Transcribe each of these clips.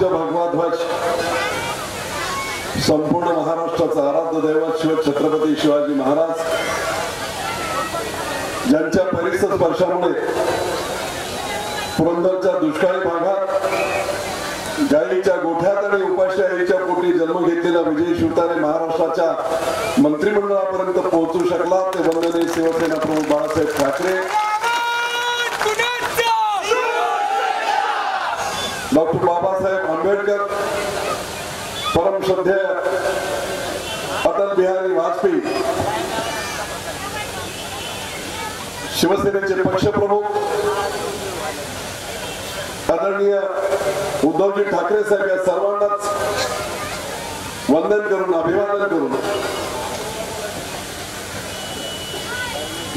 भगवा ध्वज संपूर्ण महाराष्ट्राचा आराध्य दैवत शिव छत्रपती शिवाजी महाराज ज्यांच्या परिसर स्पर्शामुळे पुरंदरच्या दुष्काळी भागात गायीच्या गोठ्यात आणि उपाशाहीच्या पोटी जन्म घेतलेला विजय शिवतारे महाराष्ट्राच्या मंत्रिमंडळापर्यंत पोहोचू शकला ते वंदनीय शिवसेना प्रमुख बाळासाहेब ठाकरे, डॉक्टर बाबासाहेब आंबेडकर, परमश्रद्धेय अटल बिहारी वाजपेयी, शिवसेनेचे पक्षप्रमुख आदरणीय उद्धवजी ठाकरे साहेब या सर्वांनाच वंदन करून अभिवादन करून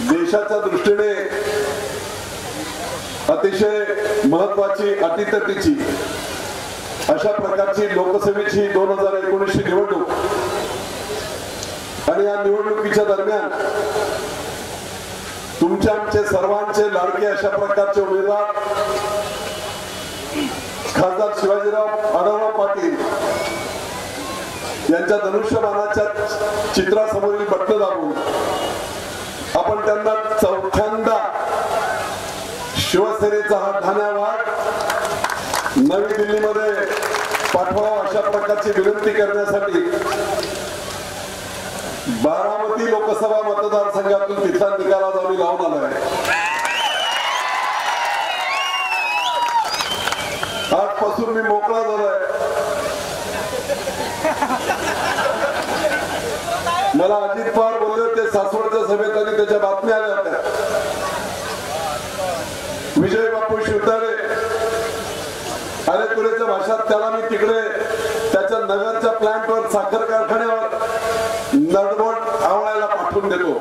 देशाच्या दृष्टीने अतिशय महत्वाची अटीतटीची अशा प्रकारची लोकसभेची 2019 निवडणूक आणि या निवडणुकीच्या दरम्यान तुमच्या आमचे सर्वांचे लाडके अशा प्रकारचे उमेदवार खासदार शिवाजीराव आढळराव पाटील यांच्या धनुष्यबाणाच्या चित्रासमोरील बटन दाबून आपण त्यांना चौथ्यांदा शिवसेनेचा हा ठाण्यावाड नवी दिल्लीमध्ये पाठवावा अशा प्रकारची विनंती करण्यासाठी बारामती लोकसभा मतदारसंघातून तिथला निकाल आज आम्ही लावून आलो आहे. आजपासून मी मोकळा झालोय. मला अजित पवार बोलले होते सासवडच्या सभेत आणि त्याच्या बातम्या आल्या होत्या. विजय बापू शिवतारे अरे तुरेच्या भाषात त्याला मी तिकडे त्याच्या नगरच्या प्लांटवर साखर कारखान्यावर नडबोट आवळायला पाठवून देतो.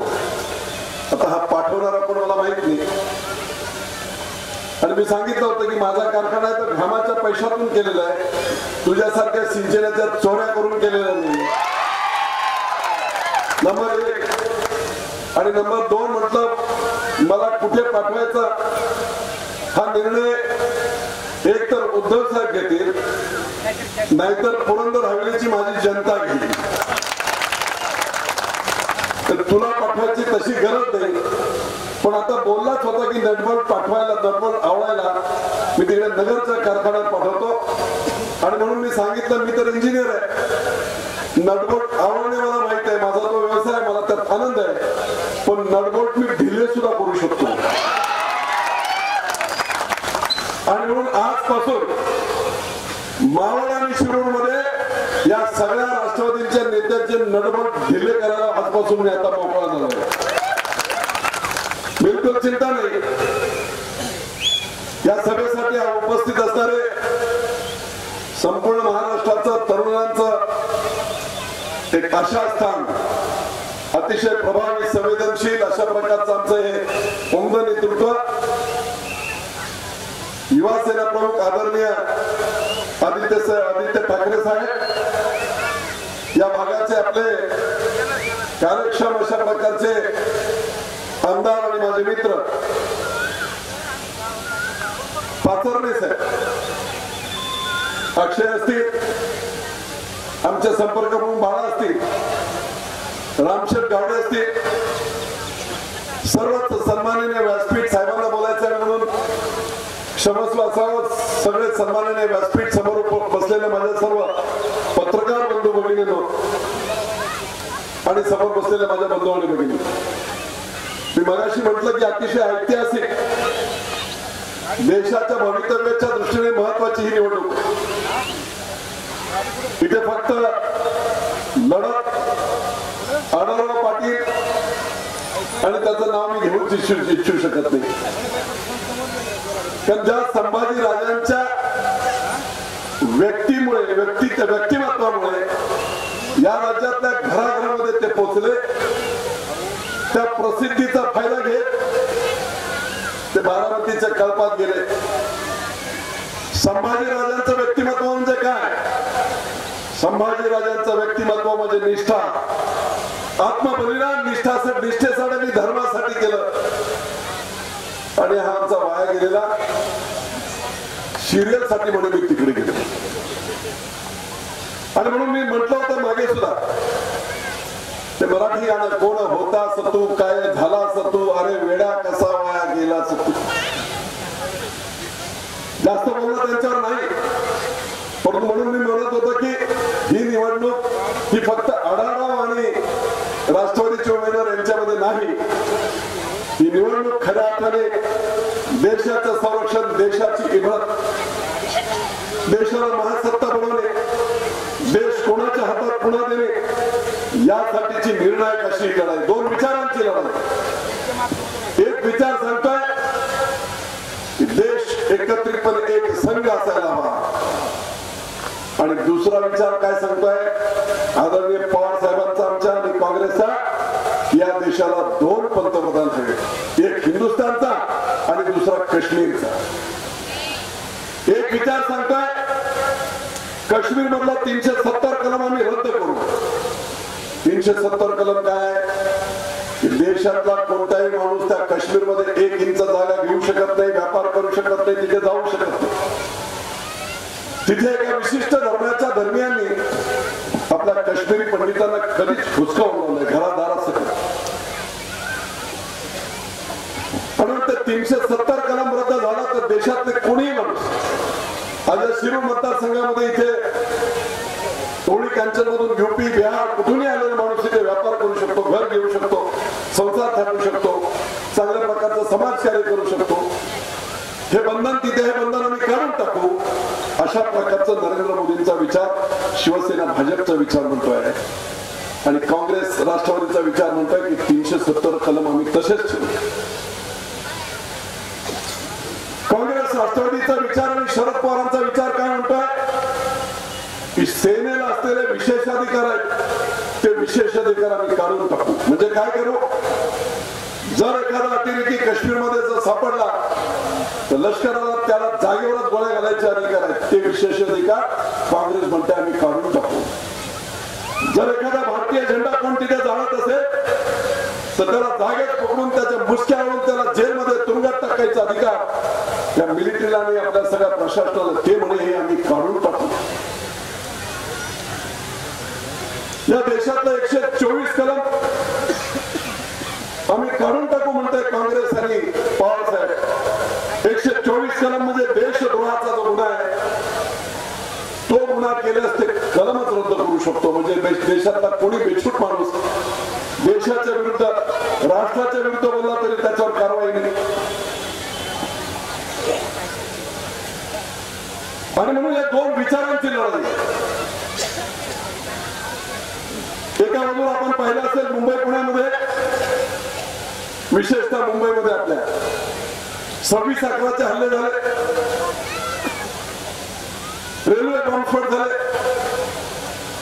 आता हा पाठवणारा कोण मला माहित नाही आणि मी सांगितलं होतं की माझा कारखाना आहे तर घामाच्या पैशातून केलेला आहे, तुझ्यासारख्या सिंचनाच्या चोऱ्या करून केलेला नाही. नंबर 1 आणि नंबर 2 म्हटलं मला कुठे पाठवायचा हा निर्णय एकतर उद्धव साहेब घेतील नाहीतर पुरंदर हवेलीची माझी जनता घेईल. तर तुला पाठवायची तशी गरज नाही, पण आता बोललाच होता की नटबोल्ट पाठवायला नटबोल्ट आवडायला मी तिकडे नगरच्या कारखान्यात पाठवतो आणि म्हणून मी सांगितलं मी तर इंजिनियर आहे, नटबोल्ट आवडणे मला माहित आहे, माझा तो व्यवसाय मला त्यात आनंद आहे, पण नटबोल्ट मी ढिले सुद्धा करू शकतो. आणि म्हणून आजपासून मावळ आणि शिरूर मध्ये या सगळ्या राष्ट्रवादीच्या नेत्यांचे नटबोल्ट ढिले करायला आजपासून मी आता मोकळा झालो आहे. बिलकुल चिंता नाही. या सभेसाठी उपस्थित असणारे संपूर्ण महाराष्ट्राचं तरुणांचं एक आशास्थान अतिशय प्रभावी संवेदनशील अशा प्रकारचं आमचं हे उमद नेतृत्व युवा सेना प्रमुख आदरणीय आदित्य ठाकरे साहेब या भागाचे आपले कार्यक्षम अशा प्रकारचे आमदार आणि माझे मित्र पाचरणे साहेब, अक्षय असतील, आमचे संपर्क प्रमुख बाळा असतील, रामशेठ गावडे असतील, सर्वच सन्माननीय व्यासपीठ साहेबांना बोलायचं आहे म्हणून क्षमस्व असावं. सगळे सन्माननीय व्यासपीठ समोर बसलेले माझे सर्व पत्रकार बंधू भगिनींनो आणि समोर बसलेले माझ्या बंधू आणि भगिनी, मी मगाशी म्हटलं की अतिशय ऐतिहासिक देशाच्या भवितव्याच्या दृष्टीने महत्वाची ही निवडणूक. इथे फक्त लढत आढळराव पाटील आणि त्याचं नाव मी घेऊन इच्छू शकत नाही, कारण ज्या संभाजी राजांच्या व्यक्तिमत्वामुळे या राज्यातल्या घराघरामध्ये ते पोहोचले, त्या प्रसिद्धीचा फायदा घेत ते बारामतीच्या कळपात गेले. संभाजी राजांचं व्यक्तिमत्व म्हणजे काय? संभाजी राजांचं व्यक्तिमत्व म्हणजे निष्ठा, आत्मबलिदान निष्ठेसाठी आणि धर्मासाठी केलं. आणि हा आमचा वाया गेलेला सिरियल साठी म्हणून मी तिकडे गेलो. आणि म्हणून मी म्हटलं होतं मागे सुद्धा ते मराठी गाणं, कोण होतास तू, काय झालास तू, अरे वेडा कसा वाया गेलास तू. जास्त बोलणं त्यांच्यावर नाही, पण म्हणून मी म्हणत होतो की ही निवडणूक ही फक्त आढळराव आणि राष्ट्रवादीचे उमेदवार यांच्यामध्ये नाही. ही निवडणूक खऱ्या अर्थाने देशाचं संरक्षण, देशाची इमारत, देशाला महासत्ता बनवणे, देश कोणाच्या हातात पुन्हा देणे यासाठीची निर्णायक अशी लढाई. दोन विचारांची लढाई. एक विचार सांगतोय की देश एकत्रितपणे एक संघ असायला हवा, आणि दुसरा विचार काय सांगतोय, आदरणीय पवार साहेबांचा आमच्या आणि काँग्रेसचा, या देशाला दोन पंतप्रधान हवे, एक हिंदुस्थानचा आणि दुसरा काश्मीरचा. एक विचार सांगतोय काश्मीर मधला 370 कलम आम्ही रद्द करू. 370 कलम काय, देशातला कोणताही माणूस त्या काश्मीर मध्ये 1 इंच जागा घेऊ शकत नाही, व्यापार करू शकत नाही, तिथे जाऊ शकत नाही. तिथे एका विशिष्ट धर्माच्या धर्मियांनी आपल्या काश्मीरी पंडितांना कधीच हुसकावून लावलंय घरादारासकट. म्हणून ते 370 कलम रद्द झाला तर देशातले कोणीही माणूस आज शिरूर मतदारसंघामध्ये इथे टोळी कॅन्सरमधून यूपी, बिहार कुठूनही आलेला माणूस इथे व्यापार करू शकतो, घर घेऊ शकतो, संसार थांबू शकतो, चांगल्या प्रकारचं समाजकार्य करू शकतो. हे बंधन तिथे, हे बंधन आम्ही काढून टाकू, अशा प्रकारचा नरेंद्र मोदींचा विचार शिवसेना भाजपचा विचार म्हणतोय, आणि काँग्रेस राष्ट्रवादीचा विचार म्हणतोय की 370 कलम आम्ही तसेच ठेवू. काँग्रेस राष्ट्रवादीचा विचार आणि शरद पवारांचा विचार काय म्हणतोय की सेनेला असलेले विशेषाधिकार आहेत, ते विशेषाधिकार आम्ही काढून टाकू. म्हणजे काय करू, जर एखादा अतिरेकी काश्मीरमध्ये जर सापडला तर लष्कराला त्याला जागेवरच गोळ्या घालायचे अधिकार आहेत, ते विशेषाधिकार काँग्रेस म्हणते आम्ही काढून टाकू. जर एखादा भारतीय झेंडा कोण तिथे जाणत असेल तर त्याला जागेत पकडून त्याच्या मुसक्या आणून त्याला जेलमध्ये तुरुंगात टाकायचा अधिकार या मिलिटरीला आणि आपल्या सगळ्या प्रशासनाला, ते म्हणे हे आम्ही काढून टाकू. या देशातलं 124 कलम आम्ही काढून टाकू म्हणतोय काँग्रेस आणि पवार साहेब. 124 कलम म्हणजे देशद्रोहाचा जो गुन्हा आहे, तो गुन्हा केल्यास ते कलमच रद्द करू शकतो. म्हणजे देशातला कोणी बेछूट माणूस देशाच्या विरुद्ध, राष्ट्राच्या विरुद्ध बोलला तरी त्याच्यावर कारवाई नाही. आणि म्हणून या दोन विचारांची लढाई. एका बाजूला आपण पाहिलं असेल मुंबई पुण्यामध्ये, विशेषतः मुंबईमध्ये आपल्या 26/11चे हल्ले झाले, रेल्वे बॉम्बस्फोट झाले,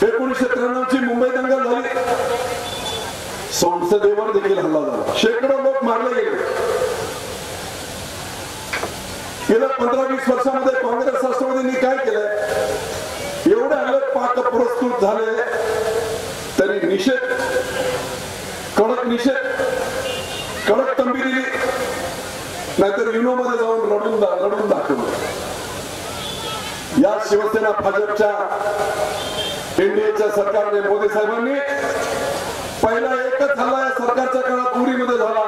1993 ची मुंबई दंगल झाली, संसदेवर देखील हल्ला झाला, शेकडो लोक मारले गेले. गेल्या 15-20 वर्षामध्ये काँग्रेस राष्ट्रवादींनी काय केलंय, एवढे हल्ले पाक पुरस्कृत झाले तरी निषेध, कडक निषेध, कडक तंबी दिली, नाहीतर युनो मध्ये जाऊन रडून दाखवलं. या शिवसेना भाजपच्या एनडीएच्या सरकारने, मोदी साहेबांनी पहिला एकच हल्ला या सरकारच्या काळात उरीमध्ये झाला,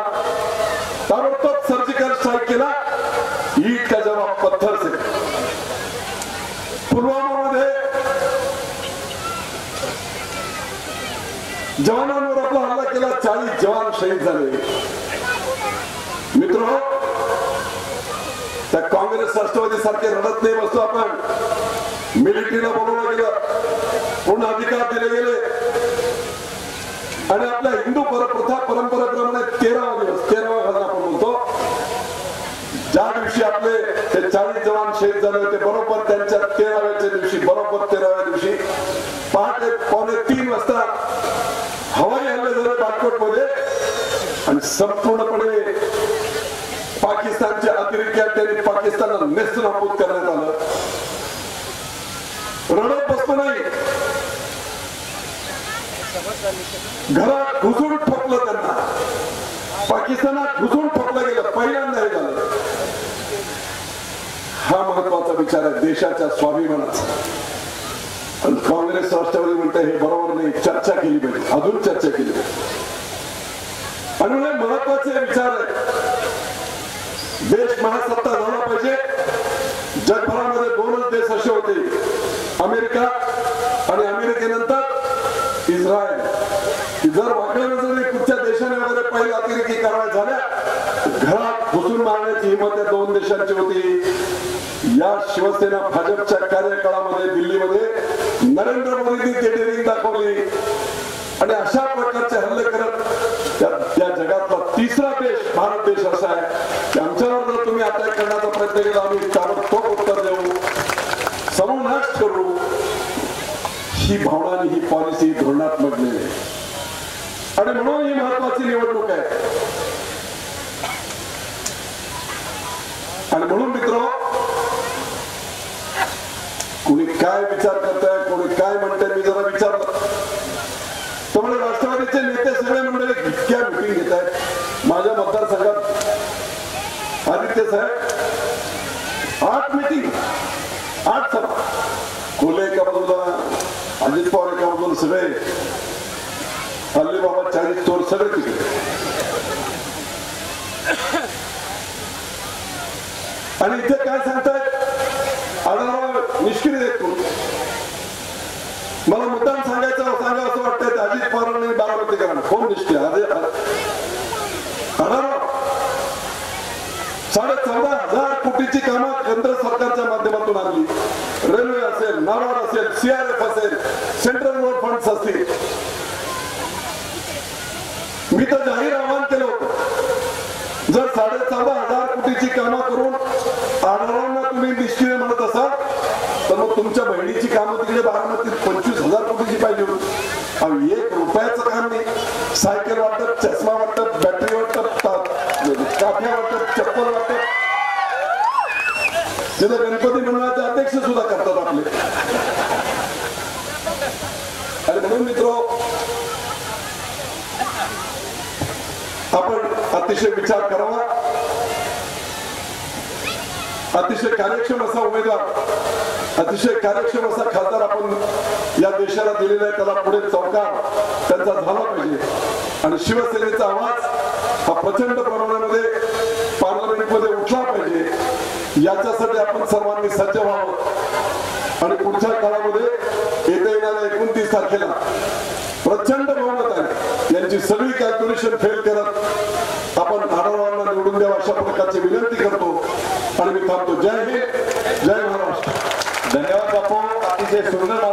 ताबडतोब सर्जिकल स्ट्राईक केला, ईद का जवाब पत्थर से. पुलवामामध्ये जवानांवर आपला हल्ला केला, 40 जवान शहीद झाले. मित्र, त्या काँग्रेस राष्ट्रवादी सारखे रडत नाही बसतो आपण. मिलिटरीला बोलवलं गेलं, पूर्ण अधिकार दिले गेले, आणि आपल्या हिंदू प्रथा परंपरेप्रमाणे 13वा दिवस, 13वा घालून आपण बोलतो, ज्या दिवशी आपले ते 40 जवान शहीद झाले होते, बरोबर त्यांच्या 13व्या दिवशी, बरोबर 13व्या दिवशी पहाटे 2:45 वाजता हवाई हल्ले झाले बागकोट मध्ये, आणि संपूर्णपणे पाकिस्तानच्या अतिरेक्यांनी पाकिस्तानला नेस्तनाबूत करण्यात आलं. रडत बसतो नाही, घरात घुसून ठोकलं त्यांना, पाकिस्तानात घुसून ठोकलं गेलं, पहिल्यांदा हे झालं. हा महत्वाचा विचार आहे देशाच्या स्वाभिमानाचा. काँग्रेस राष्ट्रवादी म्हणते हे बरोबर नाही, चर्चा केली पाहिजे, अजून चर्चा केली पाहिजे. आणि महत्वाचे विचार आहे. देश महासत्ता झाला पाहिजे. जगभरामध्ये 2च देश असे होते, अमेरिका आणि अमेरिकेनंतर इस्रायल. जर वाकड्यानं जर कुठच्या देशाने वगैरे पहिले अतिरेकी कारवाई झाल्या, घरात घुसून मारण्याची हिंमत या 2 देशांची होती. या शिवसेना भाजपच्या कार्यकाळामध्ये दिल्लीमध्ये नरेंद्र मोदींनी ते डेअरिंग दाखवली आणि अशा प्रकारचे हल्ले करत त्या जगातला 3रा देश भारत देश असा आहे की आमच्यावर जर तुम्ही अटॅक करण्याचा प्रयत्न केला, आम्ही ताबडतोब उत्तर देऊ, समूनाश करू. ही भावना आणि ही पॉलिसी धोरणात्मक नाही आणि म्हणून ही महत्वाची निवडणूक आहे. आणि म्हणून मित्र, कोणी काय विचार करताय, कोणी काय म्हणताय, मी जरा विचारलं तर म्हणजे राष्ट्रवादीचे नेते सगळे मंडळी इतक्या मिटिंग घेत आहेत. माझ्या मतदारसंघात आदित्य साहेब 8 मीटिंग, 8 सभा, कोल्हे एका बाजूला, अजित पवार एका बाजूला, सगळे हल्ली बाबा 40 चोर सगळे तिकडे. आणि इथे काय सांगतायत, आढळराव निष्क्रिय देतो. मला मुद्दाम सांगायचं असं वाटतंय अजित पवारांनी बारामतीकरांना कोण निष्क्रिय. आढळराव 14,500 कोटीची कामं केंद्र सरकारच्या माध्यमातून आणली. रेल्वे असेल, नाबार्ड असेल, CRF असेल, सेंट्रल रोड फंड्स असतील. मी तर जाहीर आवाहन केलं होतं, जर 14,500 कोटीची कामं करून आढळरावांना तुम्ही निष्क्रिय म्हणत असाल तर मग तुमच्या बहिणीची कामं तिकडे बारामतीत 25,000 कोटीची पाहिजे होती. 1 रुपयाचं काम नाही. सायकल वाटप, चष्मा वाटप, बॅटरी वाटप, काठ्या वाटप, चप्पल वाटप, तिथं गणपती मंडळाचे अध्यक्ष सुद्धा करतात आपले. आणि म्हणून मित्र, आपण अतिशय विचार करावा. अतिशय कार्यक्षम असा उमेदवार, अतिशय कार्यक्षम असा खासदार आपण या देशाला दिलेला आहे. त्याला पुढे चौकार त्यांचा झाला पाहिजे. आणि शिवसेनेचा आवाज हा प्रचंड प्रमाणामध्ये पार्लमेंटमध्ये उठला पाहिजे. याच्यासाठी आपण सर्वांनी सज्ज व्हावं. आणि पुढच्या काळामध्ये येत्या येणाऱ्या 29 तारखेला प्रचंड बहुमताने यांची सगळी कॅल्क्युलेशन फेल करत आपण आढळरावांना निवडून द्यावं अशा प्रकारची विनंती करतो आणि मी थांबतो. जय हिंद, जय महाराष्ट्र. धन्यवाद बापू, अतिशय सुंदर